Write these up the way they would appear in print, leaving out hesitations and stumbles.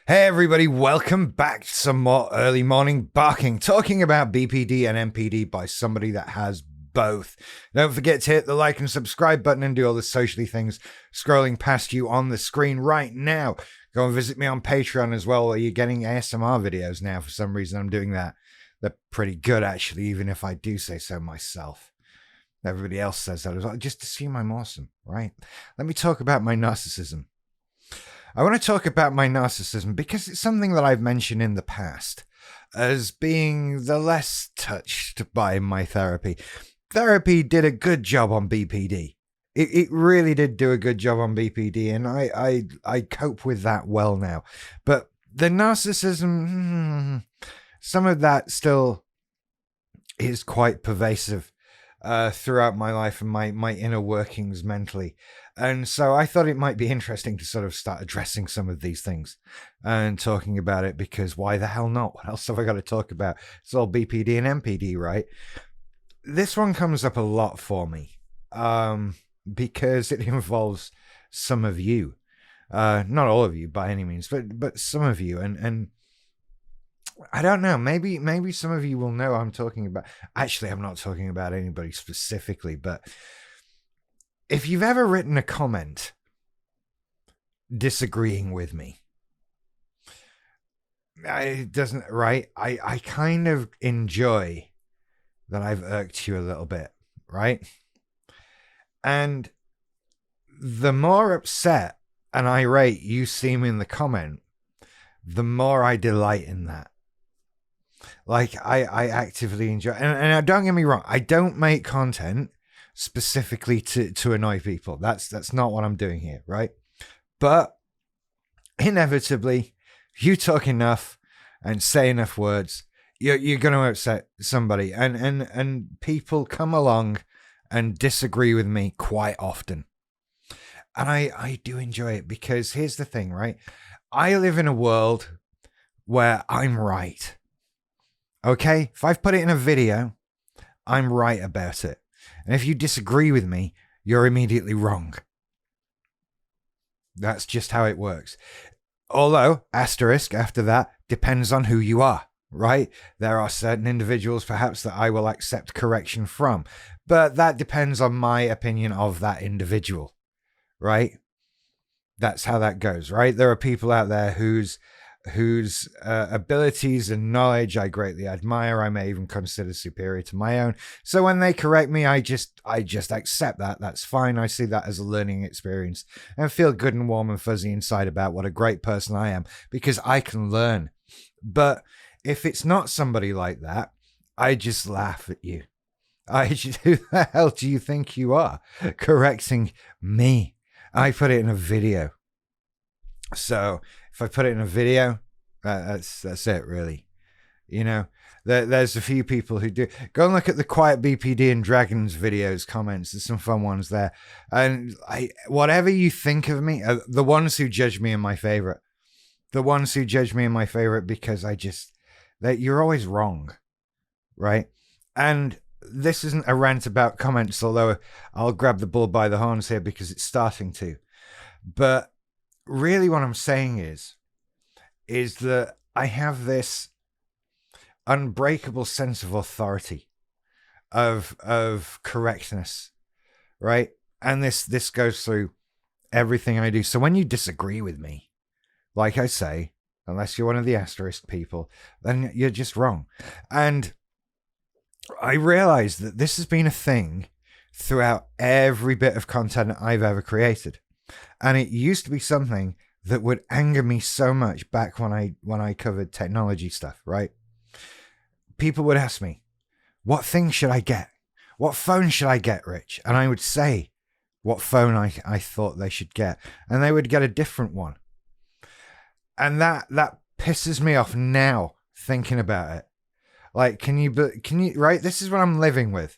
Hey everybody, welcome back to some more early morning barking, talking about BPD and MPD by somebody that has both. Don't forget to hit the like and subscribe button and do all the socially things scrolling past you on the screen right now. Go and visit me on Patreon as well, where you're getting ASMR videos now. For some reason I'm doing that. They're pretty good actually, even if I do say so myself. Everybody else says that as well. Just assume I'm awesome, right? Let me talk about my narcissism. I want to talk about my narcissism because it's something that I've mentioned in the past as being the less touched by my therapy. Therapy did a good job on BPD. It really did do a good job on BPD, and I cope with that well now. But the narcissism, some of that still is quite pervasive throughout my life and my inner workings mentally. And so I thought it might be interesting to sort of start addressing some of these things and talking about it, because why the hell not? What else have I got to talk about? It's all BPD and MPD, right? This one comes up a lot for me because it involves some of you. Not all of you by any means, but some of you. And I don't know, maybe some of you will know I'm talking about. Actually, I'm not talking about anybody specifically, but if you've ever written a comment disagreeing with me, it doesn't, right? I kind of enjoy that I've irked you a little bit, right? And the more upset and irate you seem in the comment, the more I delight in that. Like, I actively enjoy, and don't get me wrong, I don't make content specifically to annoy people. That's not what I'm doing here, right? But inevitably, you talk enough and say enough words, you're going to upset somebody, and people come along and disagree with me quite often. And I do enjoy it, because here's the thing, right? I live in a world where I'm right. Okay? If I've put it in a video, I'm right about it. And if you disagree with me, you're immediately wrong. That's just how it works. Although, asterisk after that, depends on who you are, right? There are certain individuals perhaps that I will accept correction from, but that depends on my opinion of that individual, right? That's how that goes, right? There are people out there whose abilities and knowledge I greatly admire. I may even consider superior to my own. So when they correct me, I just accept that. That's fine. I see that as a learning experience and feel good and warm and fuzzy inside about what a great person I am, because I can learn. But if it's not somebody like that, I just laugh at you. Who the hell do you think you are, correcting me? I put it in a video. So if I put it in a video, that's it, really. You know, there's a few people who do. Go and look at the Quiet BPD and Dragons videos comments. There's some fun ones there. And whatever you think of me, the ones who judge me are my favorite. The ones who judge me are my favorite because you're always wrong, right? And this isn't a rant about comments, although I'll grab the bull by the horns here because it's starting to. But really what I'm saying is that I have this unbreakable sense of authority, of correctness, right? And this goes through everything I do. So when you disagree with me, like I say, unless you're one of the asterisk people, then you're just wrong. And I realize that this has been a thing throughout every bit of content I've ever created. And it used to be something that would anger me so much back when I covered technology stuff, right? People would ask me, what thing should I get? What phone should I get, Rich? And I would say what phone I thought they should get. And they would get a different one. And that pisses me off now, thinking about it. Like, can you, right? This is what I'm living with.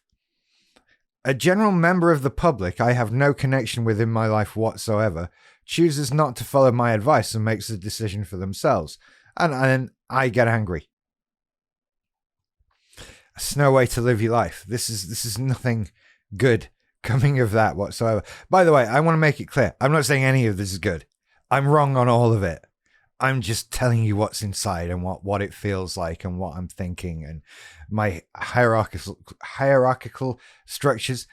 A general member of the public I have no connection with in my life whatsoever chooses not to follow my advice and makes the decision for themselves. And I get angry. It's no way to live your life. This is nothing good coming of that whatsoever. By the way, I want to make it clear. I'm not saying any of this is good. I'm wrong on all of it. I'm just telling you what's inside and what it feels like and what I'm thinking and my hierarchical structures,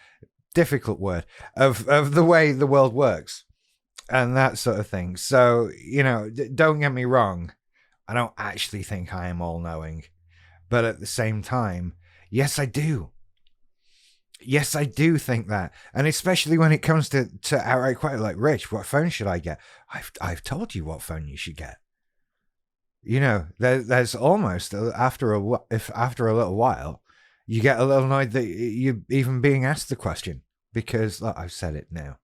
difficult word, of the way the world works and that sort of thing. So, don't get me wrong. I don't actually think I am all knowing, but at the same time, yes, I do. Yes, I do think that. And especially when it comes to outright quite like, Rich, what phone should I get? I've told you what phone you should get. There's almost after a little while, you get a little annoyed that you're even being asked the question because look, I've said it now.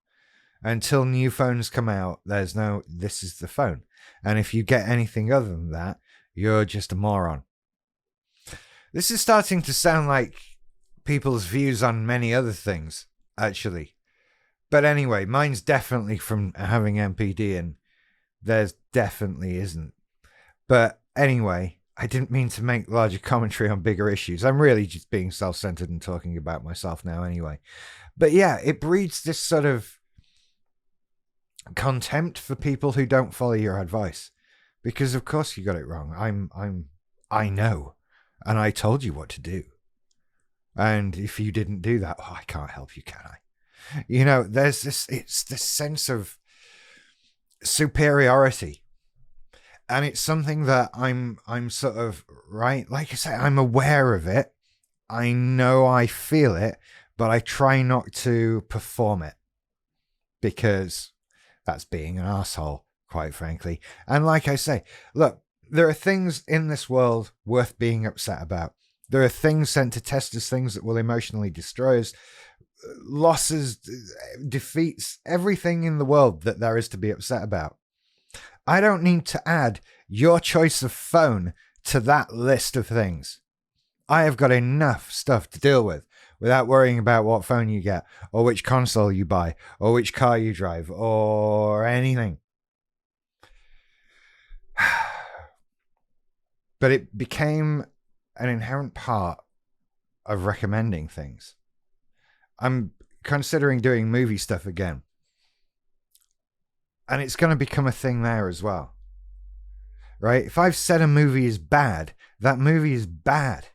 Until new phones come out, there's no, this is the phone. And if you get anything other than that, you're just a moron. This is starting to sound like people's views on many other things, actually. But anyway, mine's definitely from having MPD and theirs definitely isn't. But anyway, I didn't mean to make larger commentary on bigger issues. I'm really just being self-centered and talking about myself now anyway. But yeah, it breeds this sort of contempt for people who don't follow your advice. Because of course you got it wrong. I know. And I told you what to do. And if you didn't do that, I can't help you, can I? There's it's this sense of superiority. And it's something that I'm sort of, right, like I say, I'm aware of it. I know I feel it, but I try not to perform it because that's being an asshole, quite frankly. And like I say, look, there are things in this world worth being upset about. There are things sent to test us, things that will emotionally destroy us, losses, defeats, everything in the world that there is to be upset about. I don't need to add your choice of phone to that list of things. I have got enough stuff to deal with without worrying about what phone you get or which console you buy or which car you drive or anything. But it became an inherent part of recommending things. I'm considering doing movie stuff again. And it's going to become a thing there as well. Right? If I've said a movie is bad, that movie is bad.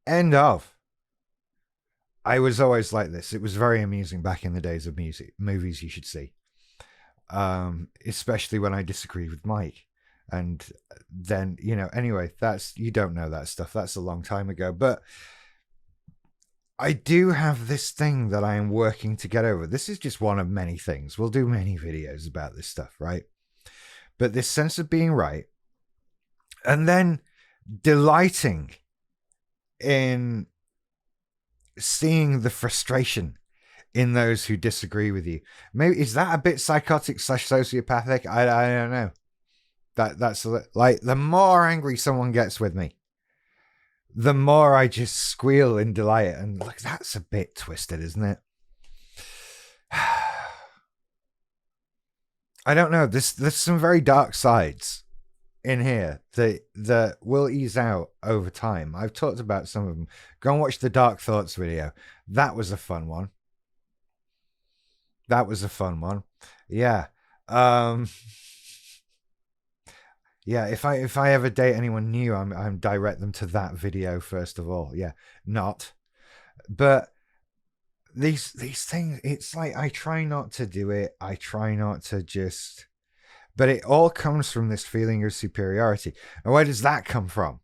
End of. I was always like this. It was very amusing back in the days of movies you should see. Especially when I disagreed with Mike. And then, anyway, you don't know that stuff. That's a long time ago. But I do have this thing that I am working to get over. This is just one of many things. We'll do many videos about this stuff, right? But this sense of being right and then delighting in seeing the frustration in those who disagree with you. Maybe is that a bit psychotic / sociopathic? I don't know. That's like the more angry someone gets with me, the more I just squeal in delight. And look, that's a bit twisted, isn't it? I don't know. There's some very dark sides in here that will ease out over time. I've talked about some of them. Go and watch the Dark Thoughts video. That was a fun one. Yeah. Yeah, if I ever date anyone new, I'm direct them to that video first of all. Yeah, not. But these things, it's like I try not to do it. I try not to just. But it all comes from this feeling of superiority. And where does that come from?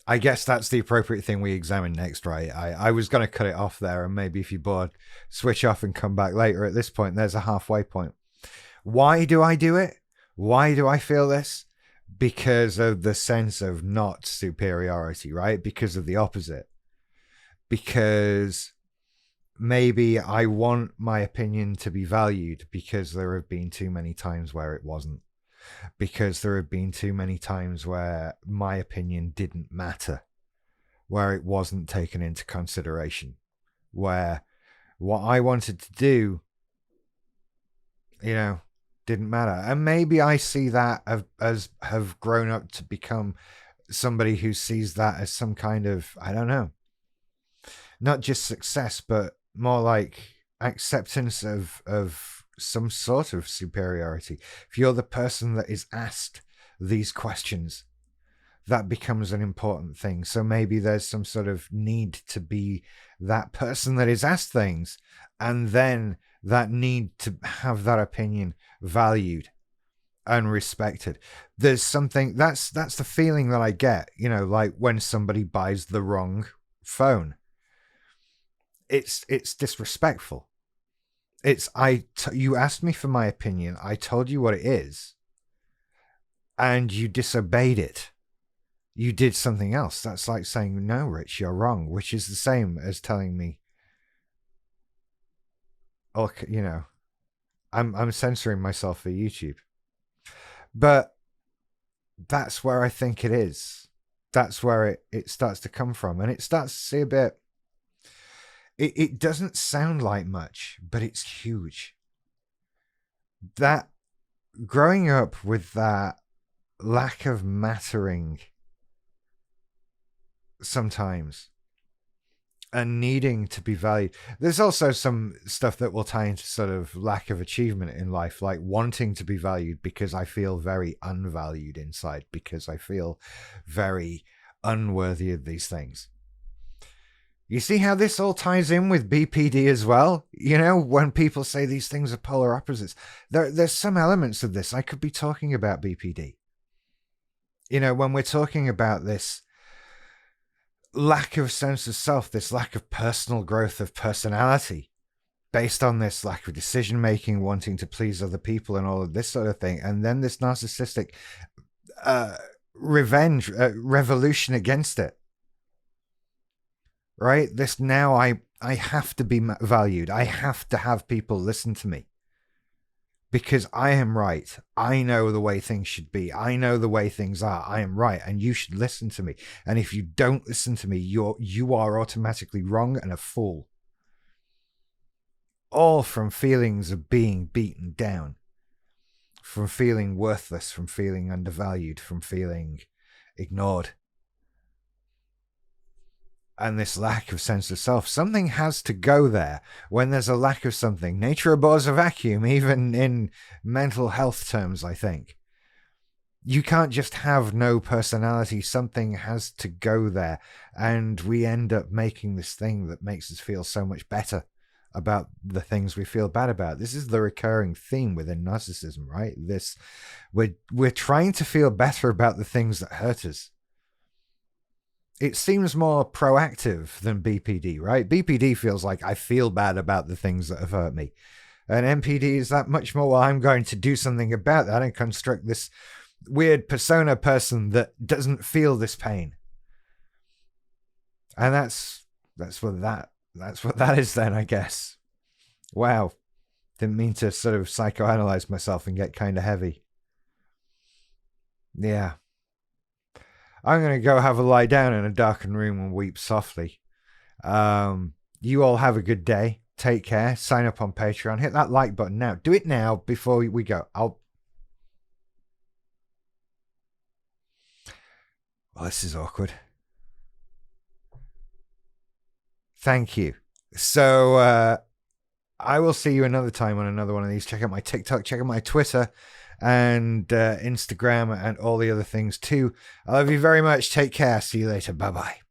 I guess that's the appropriate thing we examine next, right? I was going to cut it off there, and maybe if you're bored, switch off and come back later. At this point, there's a halfway point. Why do I do it? Why do I feel this? Because of the sense of not superiority, right? Because of the opposite. Because maybe I want my opinion to be valued because there have been too many times where it wasn't. Because there have been too many times where my opinion didn't matter. Where it wasn't taken into consideration. Where what I wanted to do, didn't matter. And maybe I see that as have grown up to become somebody who sees that as some kind of, I don't know, not just success, but more like acceptance of some sort of superiority, if you're the person that is asked these questions, that becomes an important thing. So maybe there's some sort of need to be that person that is asked things, and then that need to have that opinion valued and respected. There's something that's the feeling that I get, like when somebody buys the wrong phone. It's disrespectful. It's you asked me for my opinion, I told you what it is, and you disobeyed it. You did something else. That's like saying, no, Rich, you're wrong, which is the same as telling me, oh, I'm censoring myself for YouTube. But that's where I think it is. That's where it starts to come from. And it starts to see a bit, it doesn't sound like much, but it's huge. That growing up with that lack of mattering sometimes and needing to be valued. There's also some stuff that will tie into sort of lack of achievement in life, like wanting to be valued because I feel very unvalued inside, because I feel very unworthy of these things. You see how this all ties in with BPD as well? When people say these things are polar opposites, there's some elements of this. I could be talking about BPD. When we're talking about this lack of sense of self, this lack of personal growth of personality based on this lack of decision making, wanting to please other people and all of this sort of thing, and then this narcissistic revolution against it, right? This now I have to be valued. I have to have people listen to me because I am right. I know the way things should be. I know the way things are. I am right, and you should listen to me. And if you don't listen to me, you are automatically wrong and a fool. All from feelings of being beaten down, from feeling worthless, from feeling undervalued, from feeling ignored. And this lack of sense of self. Something has to go there when there's a lack of something. Nature abhors a vacuum, even in mental health terms, I think. You can't just have no personality. Something has to go there. And we end up making this thing that makes us feel so much better about the things we feel bad about. This is the recurring theme within narcissism, right? We're trying to feel better about the things that hurt us. It seems more proactive than BPD, right? BPD feels like I feel bad about the things that have hurt me. And NPD is that much more, well, I'm going to do something about that and construct this weird persona person that doesn't feel this pain. And that's what that is then, I guess. Wow. Didn't mean to sort of psychoanalyze myself and get kind of heavy. Yeah. I'm going to go have a lie down in a darkened room and weep softly. You all have a good day. Take care. Sign up on Patreon. Hit that like button now. Do it now before we go. Well, this is awkward. Thank you. So, I will see you another time on another one of these. Check out my TikTok. Check out my Twitter and Instagram and all the other things too. I love you very much. Take care. See you later. Bye-bye.